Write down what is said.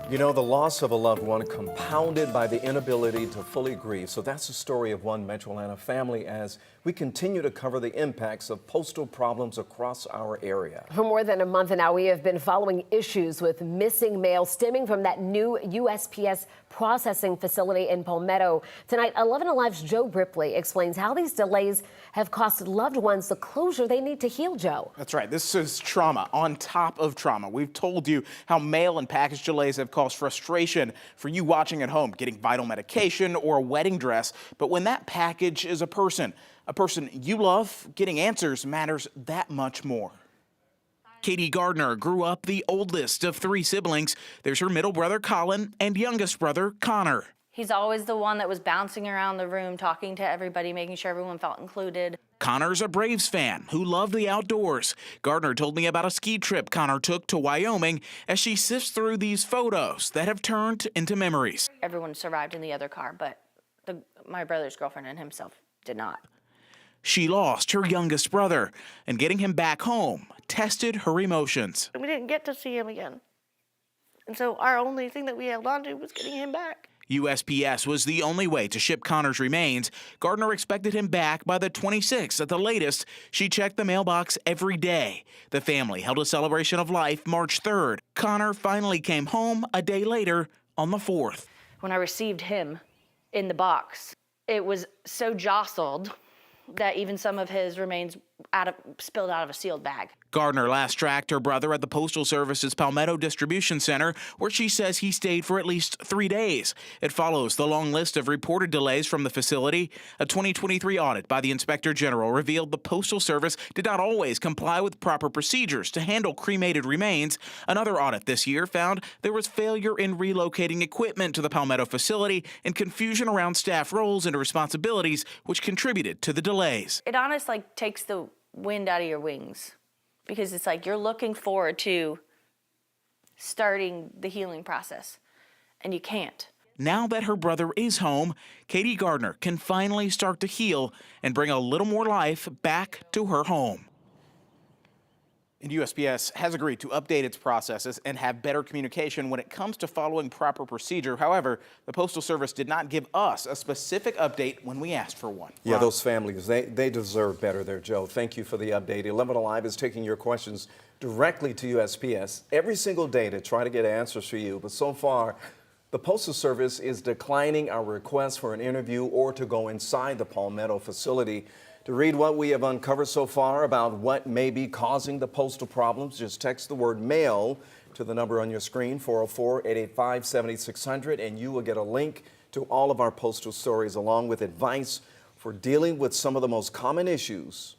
You know, the loss of a loved one compounded by the inability to fully grieve. So that's the story of one Metro Atlanta family as we continue to cover the impacts of postal problems across our area. For more than a month now, we have been following issues with missing mail stemming from that new USPS processing facility in Palmetto. Tonight, 11 Alive's Joe Ripley explains how these delays have cost loved ones the closure they need to heal, Joe. That's right. This is trauma on top of trauma. We've told you how mail and package delays have caused frustration for you watching at home, getting vital medication or a wedding dress. But when that package is a person you love, getting answers matters that much more. Katie Gardner grew up the oldest of three siblings. There's her middle brother, Colin, and youngest brother, Connor. He's always the one that was bouncing around the room, talking to everybody, making sure everyone felt included. Connor's a Braves fan who loved the outdoors. Gardner told me about a ski trip Connor took to Wyoming as she sifts through these photos that have turned into memories. Everyone survived in the other car, but my brother's girlfriend and himself did not. She lost her youngest brother, and getting him back home tested her emotions. We didn't get to see him again. And so our only thing that we held on to was getting him back. USPS was the only way to ship Connor's remains. Gardner expected him back by the 26th at the latest. She checked the mailbox every day. The family held a celebration of life March 3rd. Connor finally came home a day later on the 4th. When I received him in the box, it was so jostled that even some of his remains spilled out of a sealed bag. Gardner last tracked her brother at the Postal Service's Palmetto Distribution Center, where she says he stayed for at least 3 days. It follows the long list of reported delays from the facility. A 2023 audit by the Inspector General revealed the Postal Service did not always comply with proper procedures to handle cremated remains. Another audit this year found there was failure in relocating equipment to the Palmetto facility and confusion around staff roles and responsibilities, which contributed to the delays. It honestly takes the wind out of your wings, because it's like you're looking forward to starting the healing process, and you can't. Now that her brother is home, Katie Gardner can finally start to heal and bring a little more life back to her home. And USPS has agreed to update its processes and have better communication when it comes to following proper procedure. However, the Postal Service did not give us a specific update when we asked for one. Yeah, those families, they deserve better there, Joe. Thank you for the update. 11 Alive is taking your questions directly to USPS every single day to try to get answers for you. But so far, the Postal Service is declining our request for an interview or to go inside the Palmetto facility. To read what we have uncovered so far about what may be causing the postal problems, just text the word mail to the number on your screen, 404-885-7600, and you will get a link to all of our postal stories along with advice for dealing with some of the most common issues